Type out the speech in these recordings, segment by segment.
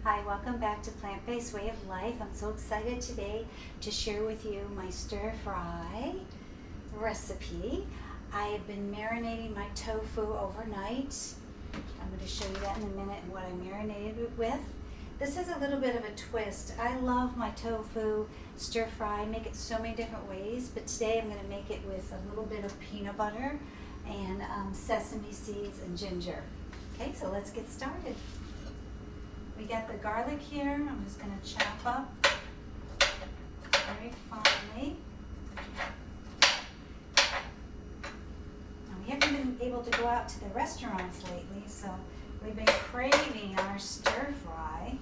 Hi, welcome back to Plant-Based Way of Life. I'm so excited today to share with you my stir fry recipe. I have been marinating my tofu overnight. I'm going to show you that in a minute and what I marinated it with. This is a little bit of a twist. I love my tofu stir fry. I make it so many different ways, but today I'm going to make it with a little bit of peanut butter and sesame seeds and ginger. Okay, so let's get started. We got the garlic here. I'm just going to chop up very finely. Now, we haven't been able to go out to the restaurants lately, so we've been craving our stir fry.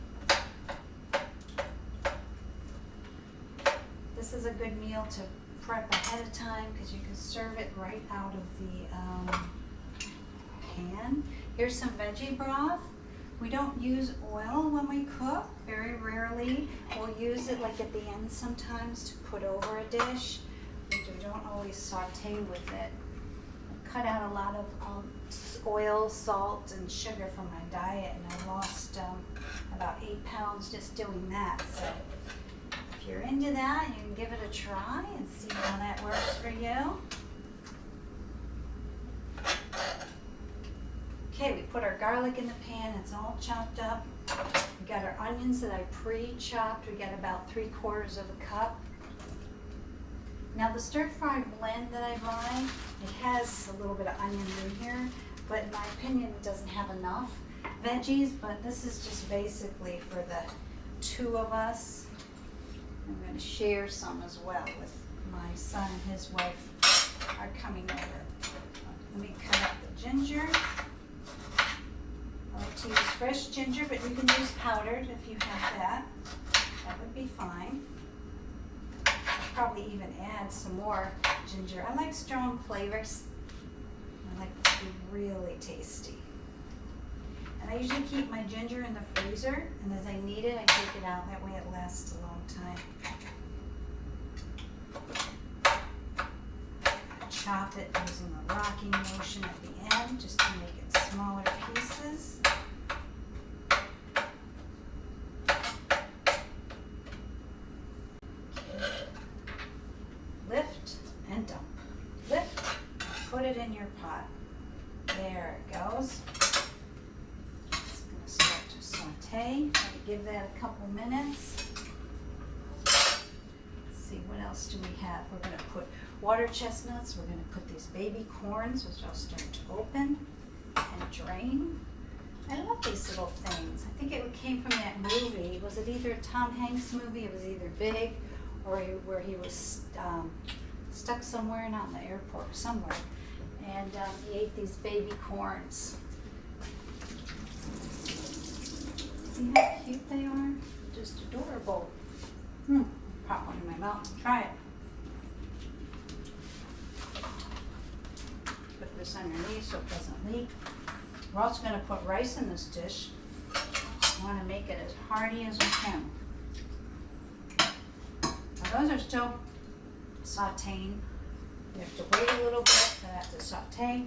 This is a good meal to prep ahead of time because you can serve it right out of the pan. Here's some veggie broth. We don't use oil when we cook, very rarely. We'll use it like at the end sometimes to put over a dish. We don't always saute with it. I cut out a lot of oil, salt, and sugar from my diet, and I lost about 8 pounds just doing that. So if you're into that, you can give it a try and see how that works for you. Okay, we put our garlic in the pan, it's all chopped up. We got our onions that I pre-chopped. We got about 3/4 of a cup. Now the stir fry blend that I buy, it has a little bit of onion in here, but in my opinion it doesn't have enough veggies, but this is just basically for the two of us. I'm going to share some as well with my son and his wife are coming over. Let me cut up the ginger. I like to use fresh ginger, but you can use powdered if you have that. That would be fine. I'll probably even add some more ginger. I like strong flavors. I like it to be really tasty. And I usually keep my ginger in the freezer, and as I need it, I take it out. That way it lasts a long time. Chop it using a rocking motion at the end just to make it smaller pieces. Lift and dump. Lift, put it in your pot. There it goes. It's going to start to saute. I'm going to give that a couple minutes. Let's see, what else do we have? We're going to put water chestnuts. We're going to put these baby corns, which I'll start to open and drain. I love these little things. I think it came from that movie. Was it either a Tom Hanks movie? It was either Big or where he was stuck somewhere, not in the airport, somewhere. And he ate these baby corns. See how cute they are? Just adorable. Pop one in my mouth. Try it. Put this underneath so it doesn't leak. We're also going to put rice in this dish. I want to make it as hearty as we can. Now those are still sauteing. You have to wait a little bit for that to saute.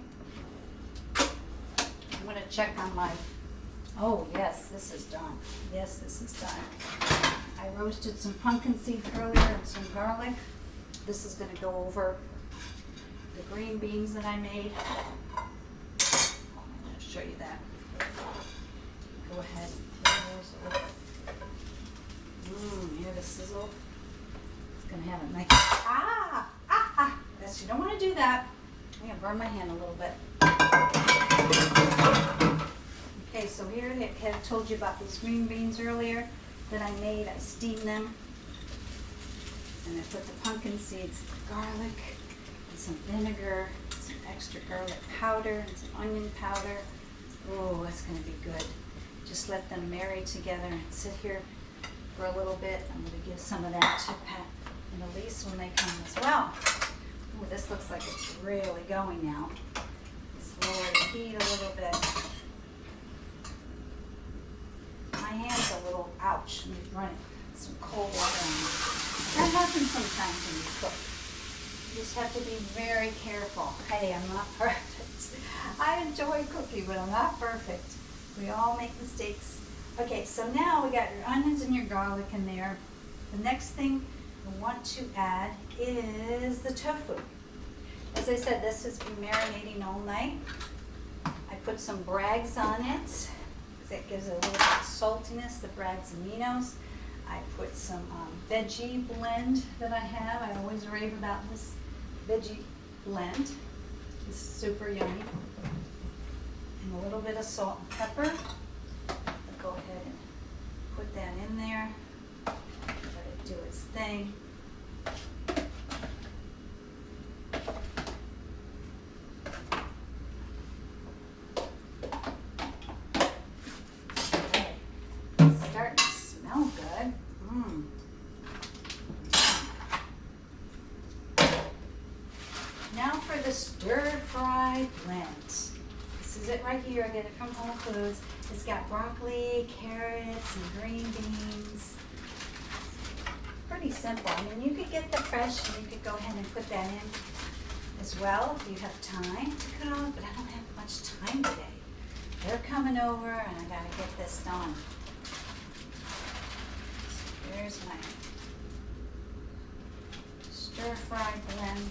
I'm going to check on my, oh yes, this is done. Yes, this is done. I roasted some pumpkin seeds earlier and some garlic. This is going to go over the green beans that I made. I'll show you that. Go ahead. Hear the sizzle? It's going to have a nice, yes, you don't want to do that. I'm going to burn my hand a little bit. Okay, so here I had told you about these green beans earlier that I made. I steamed them. And I put the pumpkin seeds, garlic, and some vinegar, some extra garlic powder, and some onion powder. Oh, that's going to be good. Just let them marry together and sit here for a little bit. I'm going to give some of that to Pat and Elise when they come as well. Oh, this looks like it's really going now. Let's lower the heat a little bit. My hand's a little, ouch, let me run some cold water on it. That happens sometimes when you cook. You just have to be very careful. Hey, I'm not perfect. I enjoy cooking, but I'm not perfect. We all make mistakes Okay, so now we got your onions and your garlic in there. The next thing we want to add is the tofu. As I said, this has been marinating all night. I put some Bragg's on it because it gives it a little bit of saltiness, the Bragg's aminos. I put some veggie blend that I have. I always rave about this veggie blend. It's super yummy. And a little bit of salt and pepper. I'll go ahead and put that in there. Let it do its thing. It's starting to smell good. Now for the stir-fry blend. This is it right here. I get it from Whole Foods. It's got broccoli, carrots, and green beans. Pretty simple. I mean, you could get the fresh and you could go ahead and put that in as well if you have time to cut off, but I don't have much time today. They're coming over and I gotta get this done. So here's my stir-fry blend.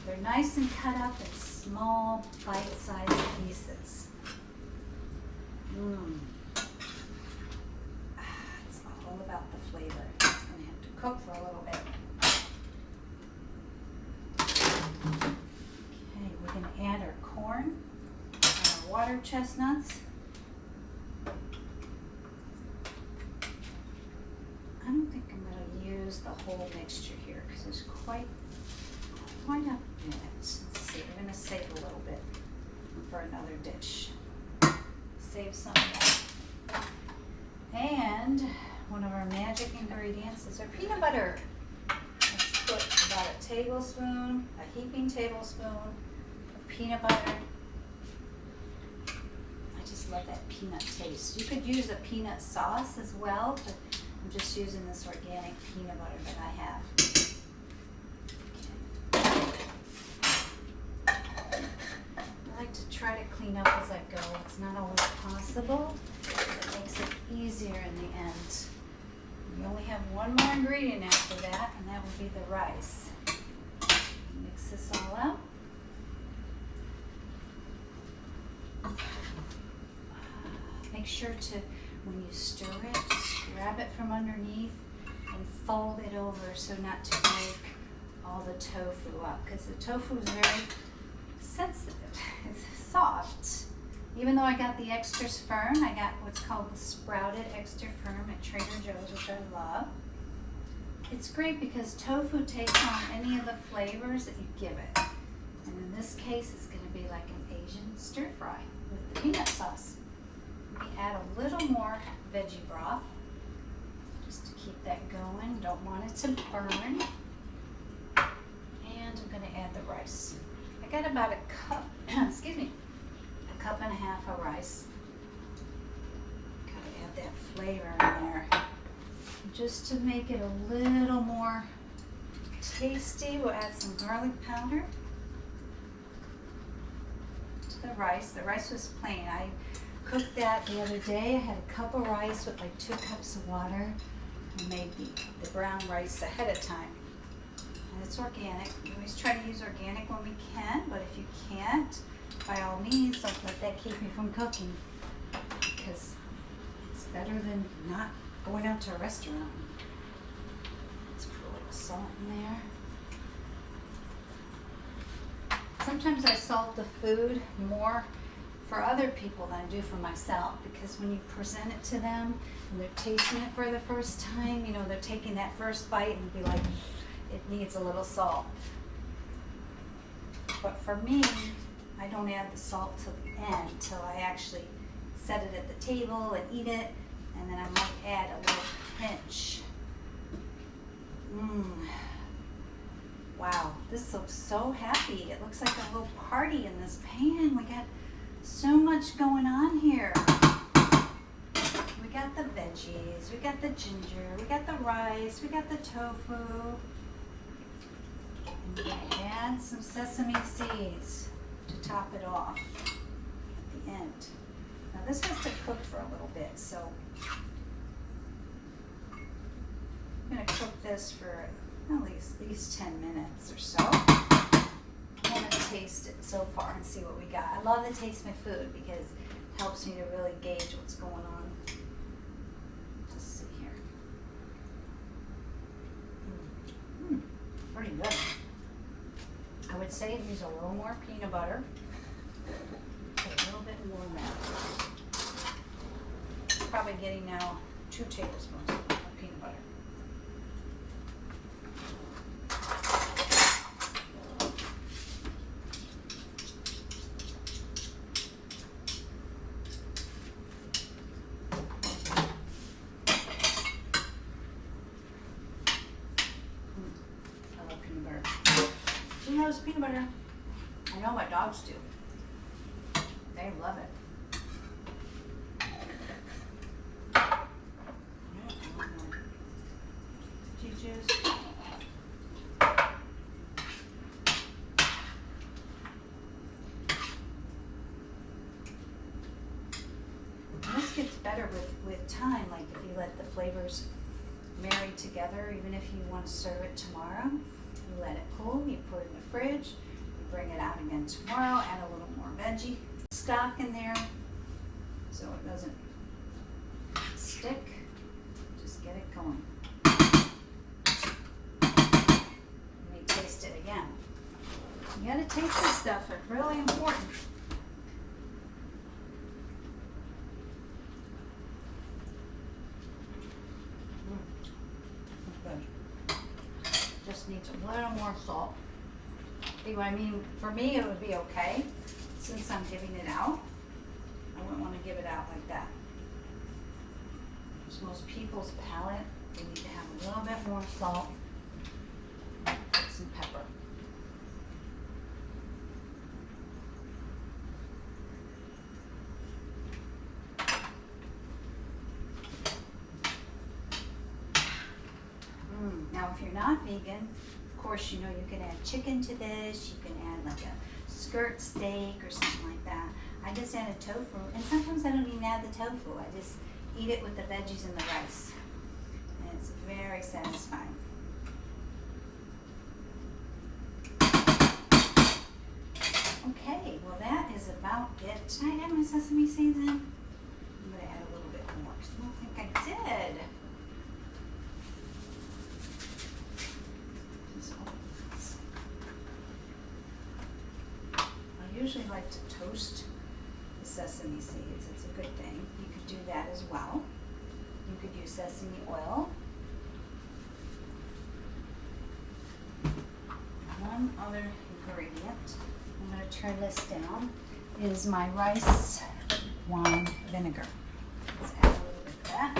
They're nice and cut up in small, bite-sized pieces. It's all about the flavor. It's going to have to cook for a little bit. Okay, we're going to add our corn, our water chestnuts. I don't think I'm going to use the whole mixture here because there's quite a bit. Let's see, we're going to save a little bit for another dish. Save some of that. And one of our magic ingredients is our peanut butter. Let's put about a tablespoon, a heaping tablespoon of peanut butter. I just love that peanut taste. You could use a peanut sauce as well, but I'm just using this organic peanut butter that I have. I like to try to clean up as I go. It's not always possible. It makes it easier in the end. You only have one more ingredient after that, and that would be the rice. Mix this all up. Make sure to, when you stir it, just grab it from underneath and fold it over so not to break all the tofu up, because the tofu is very sensitive. It's soft. Even though I got the extra firm, I got what's called the sprouted extra firm at Trader Joe's, which I love. It's great because tofu takes on any of the flavors that you give it. And in this case, it's going to be like an Asian stir fry with the peanut sauce. We add a little more veggie broth just to keep that going. Don't want it to burn. And I'm going to add the rice. I got about a cup, excuse me, a cup and a half of rice. Gotta add that flavor in there. Just to make it a little more tasty, we'll add some garlic powder to the rice. The rice was plain. I cooked that the other day. I had a cup of rice with like 2 cups of water. I made the brown rice ahead of time. And it's organic. We always try to use organic when we can, but if you can't, by all means, don't let that keep you from cooking, because it's better than not going out to a restaurant. Let's put a little salt in there. Sometimes I salt the food more for other people than I do for myself, because when you present it to them and they're tasting it for the first time, you know, they're taking that first bite and be like, it needs a little salt. But for me, I don't add the salt till the end, till I actually set it at the table and eat it, and then I might add a little pinch. Wow, this looks so happy. It looks like a little party in this pan. We got so much going on here. We got the veggies, we got the ginger, we got the rice, we got the tofu. And we're going to add some sesame seeds to top it off at the end. Now this has to cook for a little bit, so I'm going to cook this for at least 10 minutes or so. I'm going to taste it so far and see what we got. I love to taste my food because it helps me to really gauge what's going on. Let's see here. Pretty good. I would say use a little more peanut butter. A little bit more of that. Probably getting now 2 tablespoons of peanut butter. I love peanut butter. Who knows peanut butter? I know my dogs do. They love it. Juice. This gets better with time, like if you let the flavors marry together, even if you want to serve it tomorrow, you let it cool, you put it in the fridge, you bring it out again tomorrow, add a little more veggie stock in there so it doesn't stick. Just get it going. Let me taste it again. You gotta taste this stuff, it's really important. Good. Just needs a little more salt. See what I mean? For me it would be okay. Since I'm giving it out, I wouldn't want to give it out like that. Because most people's palate, they need to have a little bit more salt and some pepper. Now, if you're not vegan, of course, you know you can add chicken to this. You can add like a skirt steak or something like that. I just added tofu, and sometimes I don't even add the tofu. I just eat it with the veggies and the rice, and it's very satisfying. Okay, well that is about it. Did I add my sesame seeds in? I'm going to add a little bit more because I don't think I did. I usually like to toast the sesame seeds. It's a good thing. You could do that as well. You could use sesame oil. One other ingredient, I'm going to turn this down, is my rice wine vinegar. Let's add a little bit of that.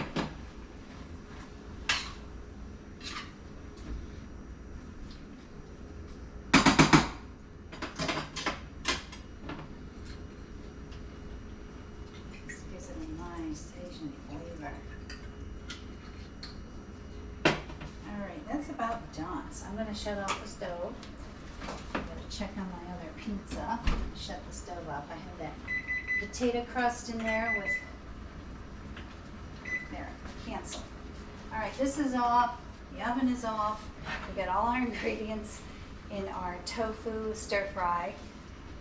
Asian flavor. Alright, that's about done. So I'm going to shut off the stove. I'm going to check on my other pizza. Shut the stove off. I have that potato crust in there with, there, cancel. Alright, this is off. The oven is off. We've got all our ingredients in our tofu stir fry.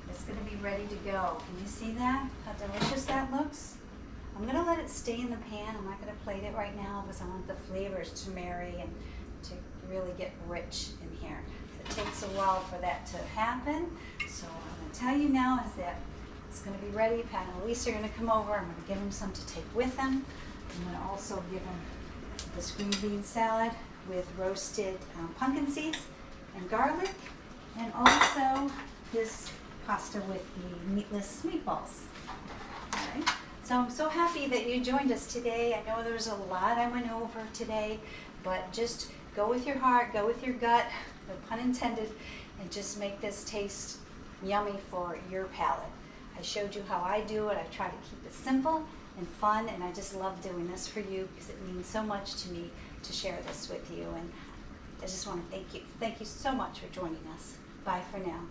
It's going to be ready to go. Can you see that? How delicious that looks? I'm going to let it stay in the pan. I'm not going to plate it right now because I want the flavors to marry and to really get rich in here. It takes a while for that to happen. So what I'm going to tell you now is that it's going to be ready. Pat and Elise are going to come over. I'm going to give them some to take with them. I'm going to also give them this green bean salad with roasted pumpkin seeds and garlic, and also this pasta with the meatless meatballs. All right. So I'm so happy that you joined us today. I know there was a lot I went over today, but just go with your heart, go with your gut, no pun intended, and just make this taste yummy for your palate. I showed you how I do it. I try to keep it simple and fun, and I just love doing this for you because it means so much to me to share this with you. And I just want to thank you. Thank you so much for joining us. Bye for now.